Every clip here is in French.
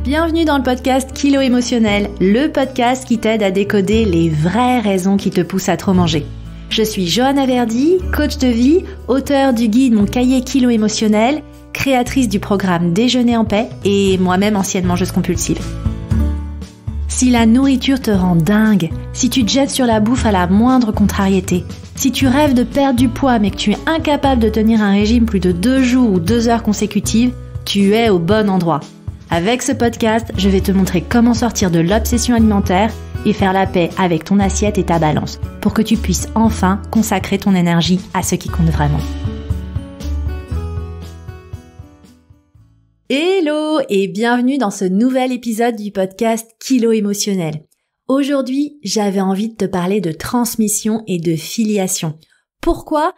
Bienvenue dans le podcast Kilo Émotionnel, le podcast qui t'aide à décoder les vraies raisons qui te poussent à trop manger. Je suis Johanna Verdi, coach de vie, auteure du guide Mon cahier Kilo Émotionnel, créatrice du programme Déjeuner en paix et moi-même ancienne mangeuse compulsive. Si la nourriture te rend dingue, si tu te jettes sur la bouffe à la moindre contrariété, si tu rêves de perdre du poids mais que tu es incapable de tenir un régime plus de 2 jours ou 2 heures consécutives, tu es au bon endroit. Avec ce podcast, je vais te montrer comment sortir de l'obsession alimentaire et faire la paix avec ton assiette et ta balance pour que tu puisses enfin consacrer ton énergie à ce qui compte vraiment. Hello et bienvenue dans ce nouvel épisode du podcast Kilo Émotionnel. Aujourd'hui, j'avais envie de te parler de transmission et de filiation. Pourquoi ?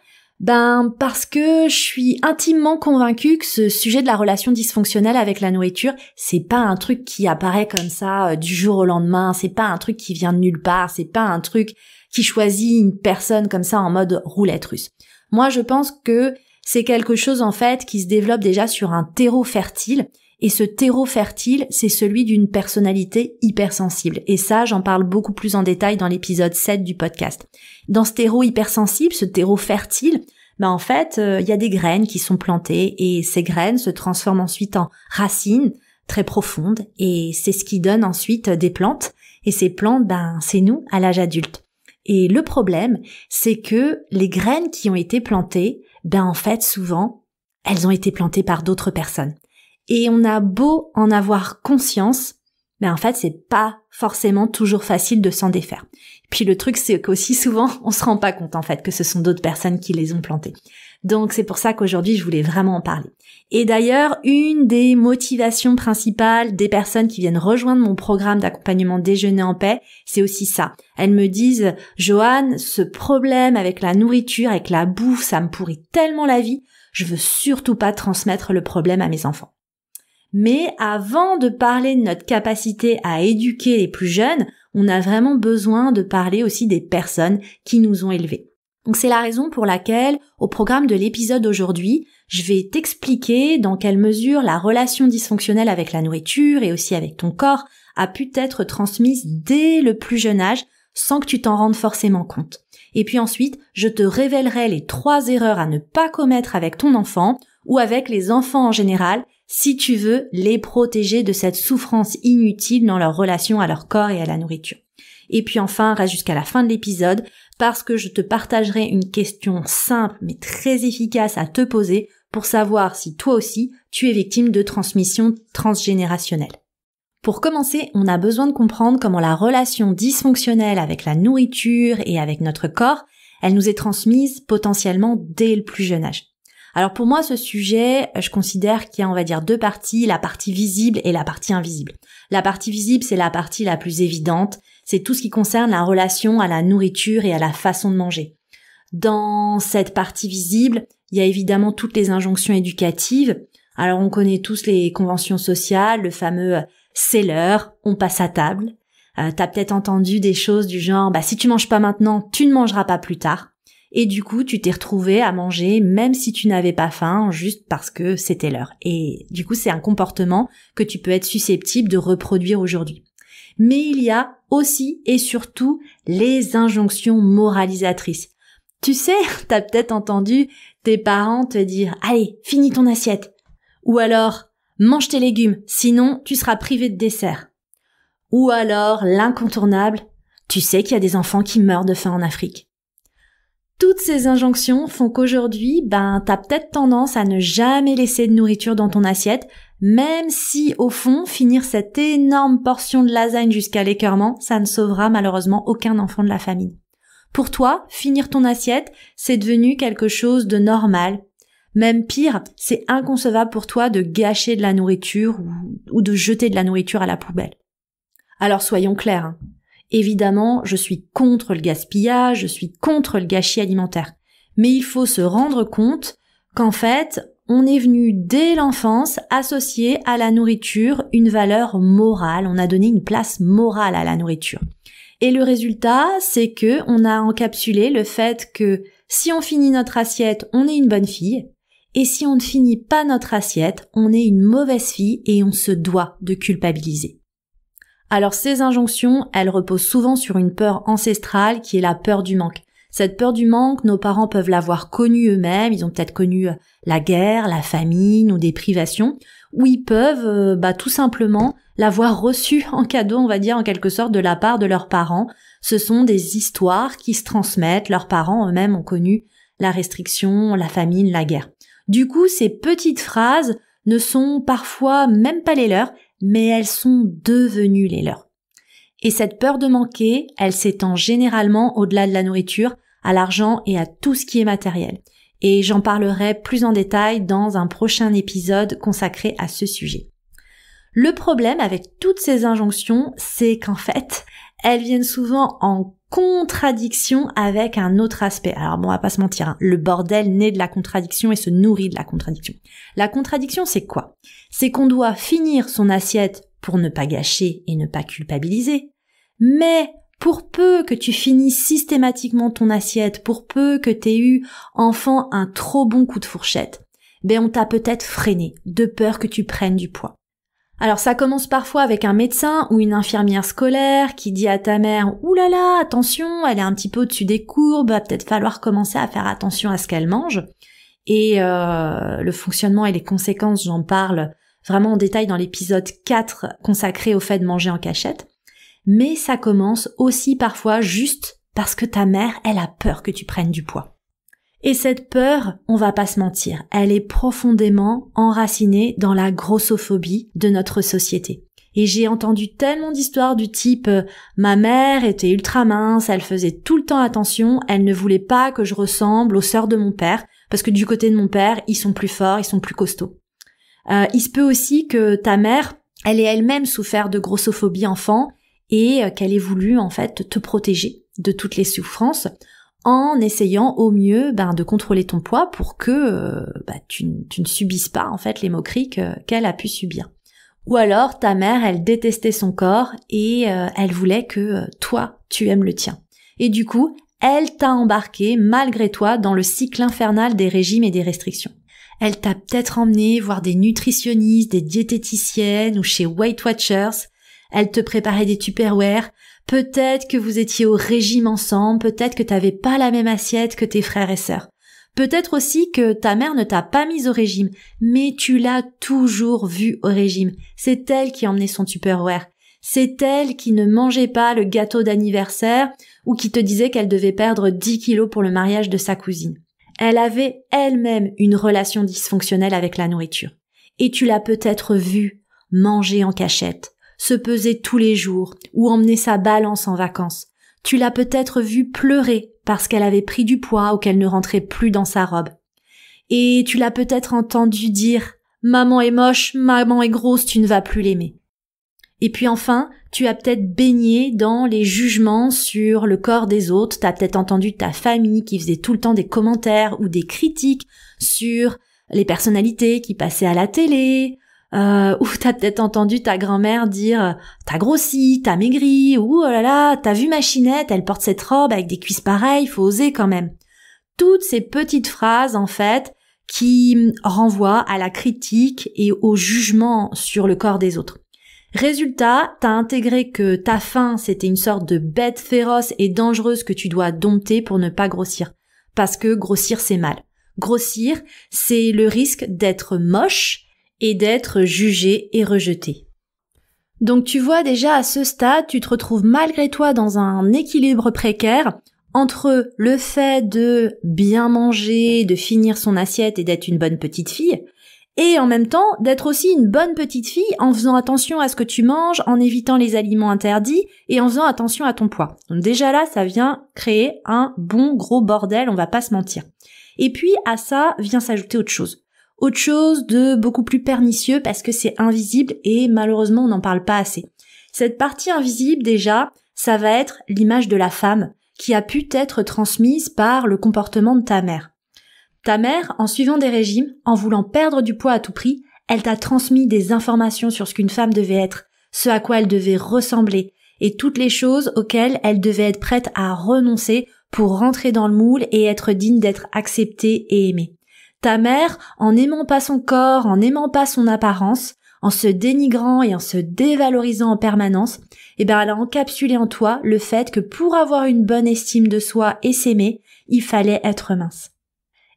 Parce que je suis intimement convaincue que ce sujet de la relation dysfonctionnelle avec la nourriture, c'est pas un truc qui apparaît comme ça du jour au lendemain, c'est pas un truc qui vient de nulle part, c'est pas un truc qui choisit une personne comme ça en mode roulette russe. Moi, je pense que c'est quelque chose en fait qui se développe déjà sur un terreau fertile, et ce terreau fertile, c'est celui d'une personnalité hypersensible. Et ça, j'en parle beaucoup plus en détail dans l'épisode 7 du podcast. Dans ce terreau hypersensible, ce terreau fertile, en fait, il y a des graines qui sont plantées et ces graines se transforment ensuite en racines très profondes et c'est ce qui donne ensuite des plantes. Et ces plantes, c'est nous à l'âge adulte. Et le problème, c'est que les graines qui ont été plantées, en fait, souvent, elles ont été plantées par d'autres personnes. Et on a beau en avoir conscience, en fait, c'est pas forcément toujours facile de s'en défaire. Puis le truc, c'est qu'aussi souvent, on se rend pas compte, en fait, que ce sont d'autres personnes qui les ont plantées. Donc, c'est pour ça qu'aujourd'hui, je voulais vraiment en parler. Et d'ailleurs, une des motivations principales des personnes qui viennent rejoindre mon programme d'accompagnement Déjeuner en paix, c'est aussi ça. Elles me disent, Joanne, ce problème avec la nourriture, avec la bouffe, ça me pourrit tellement la vie, je veux surtout pas transmettre le problème à mes enfants. Mais avant de parler de notre capacité à éduquer les plus jeunes, on a vraiment besoin de parler aussi des personnes qui nous ont élevés. Donc c'est la raison pour laquelle, au programme de l'épisode d'aujourd'hui, je vais t'expliquer dans quelle mesure la relation dysfonctionnelle avec la nourriture et aussi avec ton corps a pu être transmise dès le plus jeune âge sans que tu t'en rendes forcément compte. Et puis ensuite, je te révélerai les 3 erreurs à ne pas commettre avec ton enfant ou avec les enfants en général si tu veux les protéger de cette souffrance inutile dans leur relation à leur corps et à la nourriture. Et puis enfin, reste jusqu'à la fin de l'épisode parce que je te partagerai une question simple mais très efficace à te poser pour savoir si toi aussi tu es victime de transmission transgénérationnelle. Pour commencer, on a besoin de comprendre comment la relation dysfonctionnelle avec la nourriture et avec notre corps, elle nous est transmise potentiellement dès le plus jeune âge. Alors pour moi, ce sujet, je considère qu'il y a, on va dire, 2 parties, la partie visible et la partie invisible. La partie visible, c'est la partie la plus évidente, c'est tout ce qui concerne la relation à la nourriture et à la façon de manger. Dans cette partie visible, il y a évidemment toutes les injonctions éducatives. Alors on connaît tous les conventions sociales, le fameux « c'est l'heure, on passe à table ». T'as peut-être entendu des choses du genre « si tu manges pas maintenant, tu ne mangeras pas plus tard ». Et du coup, tu t'es retrouvé à manger même si tu n'avais pas faim, juste parce que c'était l'heure. Et du coup, c'est un comportement que tu peux être susceptible de reproduire aujourd'hui. Mais il y a aussi et surtout les injonctions moralisatrices. Tu sais, t'as peut-être entendu tes parents te dire « Allez, finis ton assiette » ou alors « Mange tes légumes, sinon tu seras privé de dessert » ou alors l'incontournable « Tu sais qu'il y a des enfants qui meurent de faim en Afrique ». Toutes ces injonctions font qu'aujourd'hui, t'as peut-être tendance à ne jamais laisser de nourriture dans ton assiette, même si, au fond, finir cette énorme portion de lasagne jusqu'à l'écœurement, ça ne sauvera malheureusement aucun enfant de la famille. Pour toi, finir ton assiette, c'est devenu quelque chose de normal. Même pire, c'est inconcevable pour toi de gâcher de la nourriture ou de jeter de la nourriture à la poubelle. Alors soyons clairs, Évidemment, je suis contre le gaspillage, je suis contre le gâchis alimentaire. Mais il faut se rendre compte qu'en fait, on est venu dès l'enfance associer à la nourriture une valeur morale. On a donné une place morale à la nourriture. Et le résultat, c'est que on a encapsulé le fait que si on finit notre assiette, on est une bonne fille. Et si on ne finit pas notre assiette, on est une mauvaise fille et on se doit de culpabiliser. Alors ces injonctions, elles reposent souvent sur une peur ancestrale qui est la peur du manque. Cette peur du manque, nos parents peuvent l'avoir connue eux-mêmes, ils ont peut-être connu la guerre, la famine ou des privations, ou ils peuvent tout simplement l'avoir reçue en cadeau, on va dire en quelque sorte, de la part de leurs parents. Ce sont des histoires qui se transmettent, leurs parents eux-mêmes ont connu la restriction, la famine, la guerre. Du coup, ces petites phrases ne sont parfois même pas les leurs, mais elles sont devenues les leurs. Et cette peur de manquer, elle s'étend généralement au-delà de la nourriture, à l'argent et à tout ce qui est matériel. Et j'en parlerai plus en détail dans un prochain épisode consacré à ce sujet. Le problème avec toutes ces injonctions, c'est qu'en fait, elles viennent souvent en contradiction avec un autre aspect. Alors bon, on va pas se mentir, le bordel naît de la contradiction et se nourrit de la contradiction. La contradiction, c'est quoi? C'est qu'on doit finir son assiette pour ne pas gâcher et ne pas culpabiliser. Mais pour peu que tu finisses systématiquement ton assiette, pour peu que t'aies eu enfant un trop bon coup de fourchette, on t'a peut-être freiné, de peur que tu prennes du poids. Alors ça commence parfois avec un médecin ou une infirmière scolaire qui dit à ta mère « Ouh là là, attention, elle est un petit peu au-dessus des courbes, va peut-être falloir commencer à faire attention à ce qu'elle mange. » Et le fonctionnement et les conséquences, j'en parle vraiment en détail dans l'épisode 4 consacré au fait de manger en cachette. Mais ça commence aussi parfois juste parce que ta mère, elle a peur que tu prennes du poids. Et cette peur, on va pas se mentir, elle est profondément enracinée dans la grossophobie de notre société. Et j'ai entendu tellement d'histoires du type ma mère était ultra mince, elle faisait tout le temps attention, elle ne voulait pas que je ressemble aux sœurs de mon père, parce que du côté de mon père, ils sont plus forts, ils sont plus costauds. Il se peut aussi que ta mère, elle ait elle-même souffert de grossophobie enfant et qu'elle ait voulu en fait te protéger de toutes les souffrances, en essayant au mieux de contrôler ton poids pour que tu ne subisses pas en fait les moqueries qu'elle a pu subir. Ou alors ta mère, elle détestait son corps et elle voulait que toi, tu aimes le tien. Et du coup, elle t'a embarqué malgré toi dans le cycle infernal des régimes et des restrictions. Elle t'a peut-être emmené voir des nutritionnistes, des diététiciennes ou chez Weight Watchers. Elle te préparait des Tupperware. Peut-être que vous étiez au régime ensemble, peut-être que t'avais pas la même assiette que tes frères et sœurs. Peut-être aussi que ta mère ne t'a pas mise au régime, mais tu l'as toujours vue au régime. C'est elle qui emmenait son Tupperware. C'est elle qui ne mangeait pas le gâteau d'anniversaire ou qui te disait qu'elle devait perdre 10 kilos pour le mariage de sa cousine. Elle avait elle-même une relation dysfonctionnelle avec la nourriture. Et tu l'as peut-être vue manger en cachette, se peser tous les jours ou emmener sa balance en vacances. Tu l'as peut-être vue pleurer parce qu'elle avait pris du poids ou qu'elle ne rentrait plus dans sa robe. Et tu l'as peut-être entendu dire « Maman est moche, maman est grosse, tu ne vas plus l'aimer ». Et puis enfin, tu as peut-être baigné dans les jugements sur le corps des autres, t'as peut-être entendu ta famille qui faisait tout le temps des commentaires ou des critiques sur les personnalités qui passaient à la télé, ou t'as peut-être entendu ta grand-mère dire « T'as grossi, t'as maigri, ou oh là là, t'as vu ma Chinette, elle porte cette robe avec des cuisses pareilles, faut oser quand même. » Toutes ces petites phrases, en fait, qui renvoient à la critique et au jugement sur le corps des autres. Résultat, t'as intégré que ta faim, c'était une sorte de bête féroce et dangereuse que tu dois dompter pour ne pas grossir. Parce que grossir, c'est mal. Grossir, c'est le risque d'être moche et d'être jugé et rejeté. Donc tu vois déjà à ce stade, tu te retrouves malgré toi dans un équilibre précaire entre le fait de bien manger, de finir son assiette et d'être une bonne petite fille, et en même temps d'être aussi une bonne petite fille en faisant attention à ce que tu manges, en évitant les aliments interdits et en faisant attention à ton poids. Donc déjà là, ça vient créer un bon gros bordel, on va pas se mentir. Et puis à ça vient s'ajouter autre chose. Autre chose de beaucoup plus pernicieux parce que c'est invisible et malheureusement on n'en parle pas assez. Cette partie invisible déjà, ça va être l'image de la femme qui a pu être transmise par le comportement de ta mère. Ta mère, en suivant des régimes, en voulant perdre du poids à tout prix, elle t'a transmis des informations sur ce qu'une femme devait être, ce à quoi elle devait ressembler et toutes les choses auxquelles elle devait être prête à renoncer pour rentrer dans le moule et être digne d'être acceptée et aimée. Ta mère, en n'aimant pas son corps, en n'aimant pas son apparence, en se dénigrant et en se dévalorisant en permanence, elle a encapsulé en toi le fait que pour avoir une bonne estime de soi et s'aimer, il fallait être mince.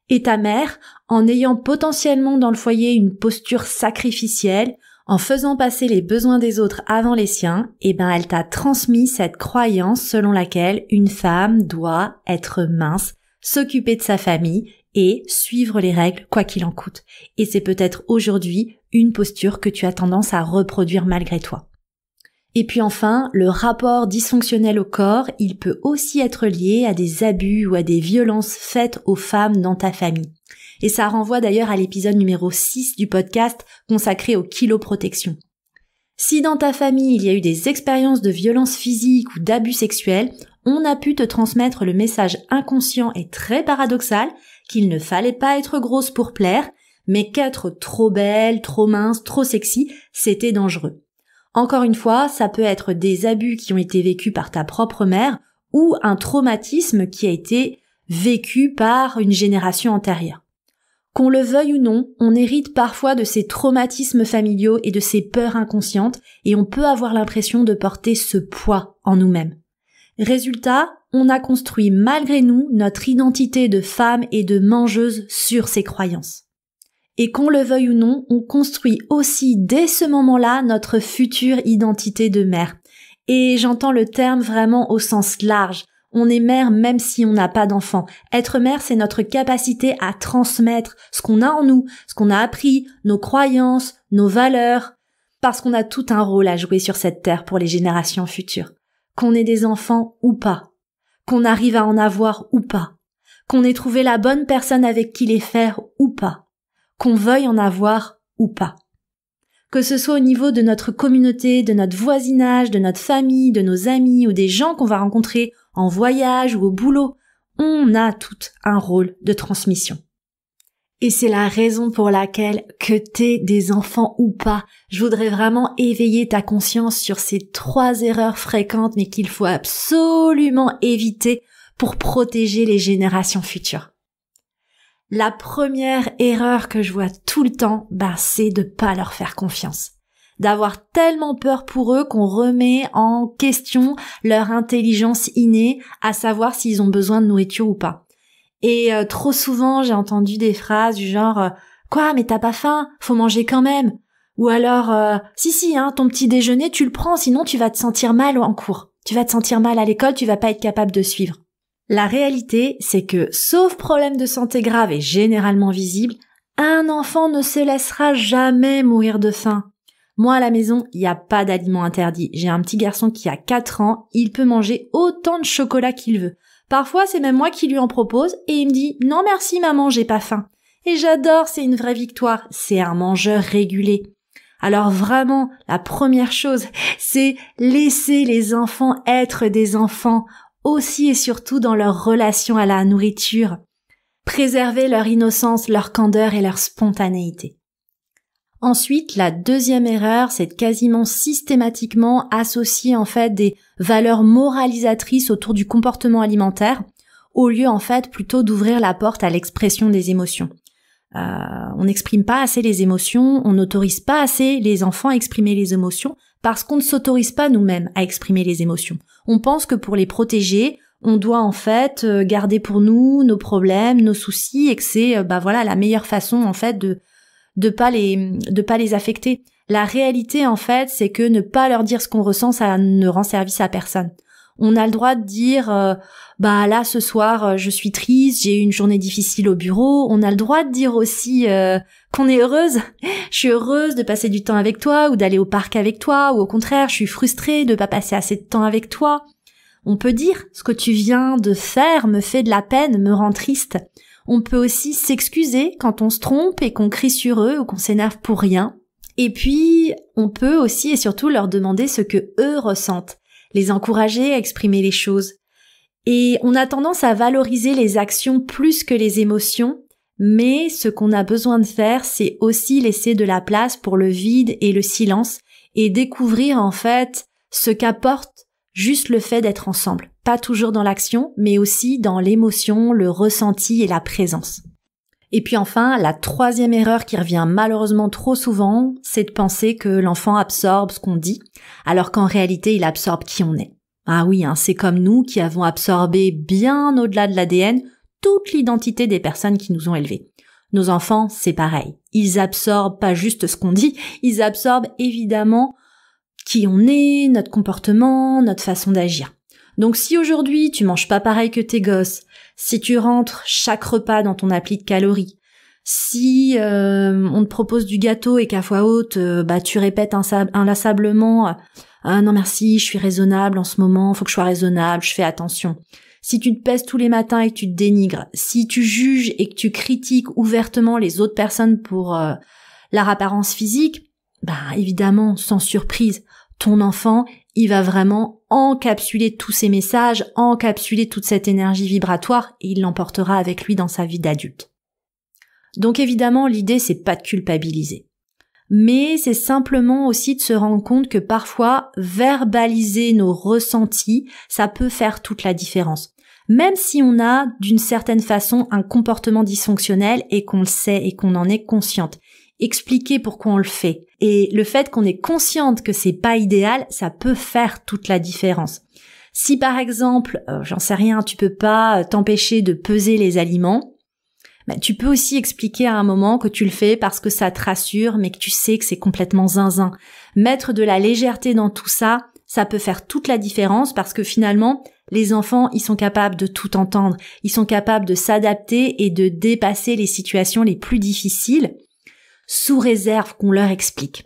Et ta mère, en ayant potentiellement dans le foyer une posture sacrificielle, en faisant passer les besoins des autres avant les siens, elle t'a transmis cette croyance selon laquelle une femme doit être mince, s'occuper de sa famille et suivre les règles quoi qu'il en coûte. Et c'est peut-être aujourd'hui une posture que tu as tendance à reproduire malgré toi. Et puis enfin, le rapport dysfonctionnel au corps, il peut aussi être lié à des abus ou à des violences faites aux femmes dans ta famille. Et ça renvoie d'ailleurs à l'épisode numéro 6 du podcast consacré aux kiloprotection. Si dans ta famille il y a eu des expériences de violence physique ou d'abus sexuels, on a pu te transmettre le message inconscient et très paradoxal qu'il ne fallait pas être grosse pour plaire, mais qu'être trop belle, trop mince, trop sexy, c'était dangereux. Encore une fois, ça peut être des abus qui ont été vécus par ta propre mère ou un traumatisme qui a été vécu par une génération antérieure. Qu'on le veuille ou non, on hérite parfois de ces traumatismes familiaux et de ces peurs inconscientes et on peut avoir l'impression de porter ce poids en nous-mêmes. Résultat, on a construit malgré nous notre identité de femme et de mangeuse sur ces croyances. Et qu'on le veuille ou non, on construit aussi dès ce moment-là notre future identité de mère. Et j'entends le terme vraiment au sens large. On est mère même si on n'a pas d'enfant. Être mère, c'est notre capacité à transmettre ce qu'on a en nous, ce qu'on a appris, nos croyances, nos valeurs, parce qu'on a tout un rôle à jouer sur cette terre pour les générations futures. Qu'on ait des enfants ou pas, qu'on arrive à en avoir ou pas, qu'on ait trouvé la bonne personne avec qui les faire ou pas, qu'on veuille en avoir ou pas. Que ce soit au niveau de notre communauté, de notre voisinage, de notre famille, de nos amis ou des gens qu'on va rencontrer en voyage ou au boulot, on a tout un rôle de transmission. Et c'est la raison pour laquelle, que t'aies des enfants ou pas, je voudrais vraiment éveiller ta conscience sur ces 3 erreurs fréquentes mais qu'il faut absolument éviter pour protéger les générations futures. La première erreur que je vois tout le temps, c'est de pas leur faire confiance. D'avoir tellement peur pour eux qu'on remet en question leur intelligence innée, à savoir s'ils ont besoin de nourriture ou pas. Et trop souvent, j'ai entendu des phrases du genre « Quoi, mais t'as pas faim? Faut manger quand même !» Ou alors « Si, ton petit déjeuner, tu le prends, sinon tu vas te sentir mal en cours. Tu vas te sentir mal à l'école, tu vas pas être capable de suivre. » La réalité, c'est que, sauf problème de santé grave et généralement visible, un enfant ne se laissera jamais mourir de faim. Moi, à la maison, il n'y a pas d'aliments interdits. J'ai un petit garçon qui a 4 ans, il peut manger autant de chocolat qu'il veut. Parfois, c'est même moi qui lui en propose et il me dit « Non merci maman, j'ai pas faim ». Et j'adore, c'est une vraie victoire. C'est un mangeur régulé. Alors vraiment, la première chose, c'est laisser les enfants être des enfants, aussi et surtout dans leur relation à la nourriture. Préserver leur innocence, leur candeur et leur spontanéité. Ensuite, la deuxième erreur, c'est de quasiment systématiquement associer en fait des valeurs moralisatrices autour du comportement alimentaire, au lieu en fait plutôt d'ouvrir la porte à l'expression des émotions. On n'exprime pas assez les émotions, on n'autorise pas assez les enfants à exprimer les émotions, parce qu'on ne s'autorise pas nous-mêmes à exprimer les émotions. On pense que pour les protéger, on doit en fait garder pour nous nos problèmes, nos soucis, et que c'est la meilleure façon en fait de pas les affecter. La réalité en fait, c'est que ne pas leur dire ce qu'on ressent, ça ne rend service à personne. On a le droit de dire là ce soir je suis triste, j'ai eu une journée difficile au bureau. On a le droit de dire aussi qu'on est heureuse. Je suis heureuse de passer du temps avec toi ou d'aller au parc avec toi, ou au contraire, je suis frustrée de pas passer assez de temps avec toi. On peut dire ce que tu viens de faire me fait de la peine, me rend triste. On peut aussi s'excuser quand on se trompe et qu'on crie sur eux ou qu'on s'énerve pour rien. Et puis, on peut aussi et surtout leur demander ce que eux ressentent, les encourager à exprimer les choses. Et on a tendance à valoriser les actions plus que les émotions, mais ce qu'on a besoin de faire, c'est aussi laisser de la place pour le vide et le silence et découvrir en fait ce qu'apporte juste le fait d'être ensemble. Pas toujours dans l'action, mais aussi dans l'émotion, le ressenti et la présence. Et puis enfin, la troisième erreur qui revient malheureusement trop souvent, c'est de penser que l'enfant absorbe ce qu'on dit, alors qu'en réalité, il absorbe qui on est. Ah oui, c'est comme nous qui avons absorbé bien au-delà de l'ADN toute l'identité des personnes qui nous ont élevés. Nos enfants, c'est pareil. Ils absorbent pas juste ce qu'on dit, ils absorbent évidemment qui on est, notre comportement, notre façon d'agir. Donc si aujourd'hui tu manges pas pareil que tes gosses, si tu rentres chaque repas dans ton appli de calories, si on te propose du gâteau et qu'à voix haute tu répètes inlassablement non merci, je suis raisonnable en ce moment, faut que je sois raisonnable, je fais attention. Si tu te pèses tous les matins et que tu te dénigres, si tu juges et que tu critiques ouvertement les autres personnes pour leur apparence physique, évidemment, sans surprise, ton enfant, il va vraiment encapsuler tous ces messages, encapsuler toute cette énergie vibratoire et il l'emportera avec lui dans sa vie d'adulte. Donc évidemment, l'idée, c'est pas de culpabiliser. Mais c'est simplement aussi de se rendre compte que parfois, verbaliser nos ressentis, ça peut faire toute la différence. Même si on a, d'une certaine façon, un comportement dysfonctionnel et qu'on le sait et qu'on en est consciente. Expliquer pourquoi on le fait. Et le fait qu'on est consciente que c'est pas idéal, ça peut faire toute la différence. Si par exemple, j'en sais rien, tu peux pas t'empêcher de peser les aliments, tu peux aussi expliquer à un moment que tu le fais parce que ça te rassure, mais que tu sais que c'est complètement zinzin. Mettre de la légèreté dans tout ça, ça peut faire toute la différence parce que finalement, les enfants, ils sont capables de tout entendre. Ils sont capables de s'adapter et de dépasser les situations les plus difficiles sous réserve qu'on leur explique.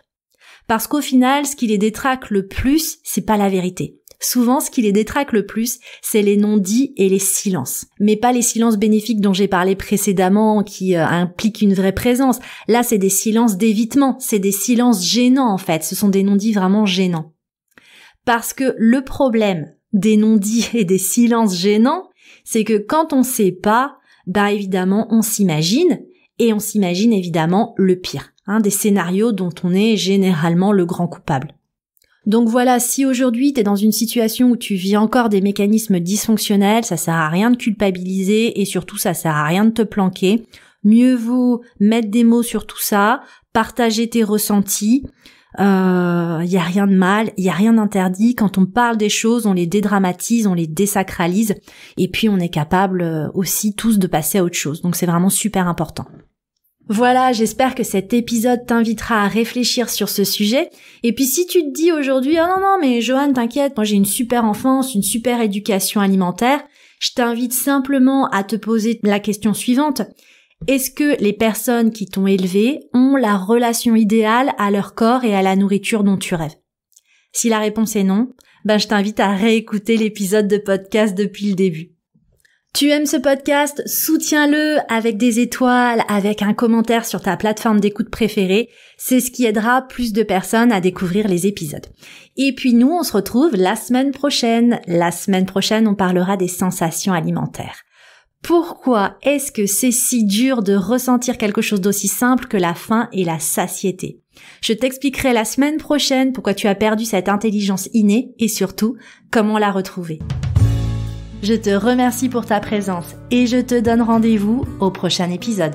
Parce qu'au final, ce qui les détraque le plus, c'est pas la vérité. Souvent, ce qui les détraque le plus, c'est les non-dits et les silences. Mais pas les silences bénéfiques dont j'ai parlé précédemment, qui impliquent une vraie présence. Là, c'est des silences d'évitement, c'est des silences gênants en fait. Ce sont des non-dits vraiment gênants. Parce que le problème des non-dits et des silences gênants, c'est que quand on sait pas, évidemment, on s'imagine, et on s'imagine évidemment le pire, des scénarios dont on est généralement le grand coupable. Donc voilà, si aujourd'hui t'es dans une situation où tu vis encore des mécanismes dysfonctionnels, ça sert à rien de culpabiliser et surtout ça sert à rien de te planquer. Mieux vaut mettre des mots sur tout ça, partager tes ressentis. Y a rien de mal, y a rien d'interdit. Quand on parle des choses, on les dédramatise, on les désacralise et puis on est capable aussi tous de passer à autre chose. Donc c'est vraiment super important. Voilà, j'espère que cet épisode t'invitera à réfléchir sur ce sujet. Et puis si tu te dis aujourd'hui « Oh non, mais Joanne, t'inquiète, moi j'ai une super enfance, une super éducation alimentaire », je t'invite simplement à te poser la question suivante. Est-ce que les personnes qui t'ont élevé ont la relation idéale à leur corps et à la nourriture dont tu rêves? Si la réponse est non, je t'invite à réécouter l'épisode de podcast depuis le début. Tu aimes ce podcast? Soutiens-le avec des étoiles, avec un commentaire sur ta plateforme d'écoute préférée. C'est ce qui aidera plus de personnes à découvrir les épisodes. Et puis nous, on se retrouve la semaine prochaine. La semaine prochaine, on parlera des sensations alimentaires. Pourquoi est-ce que c'est si dur de ressentir quelque chose d'aussi simple que la faim et la satiété? Je t'expliquerai la semaine prochaine pourquoi tu as perdu cette intelligence innée et surtout, comment la retrouver. Je te remercie pour ta présence et je te donne rendez-vous au prochain épisode.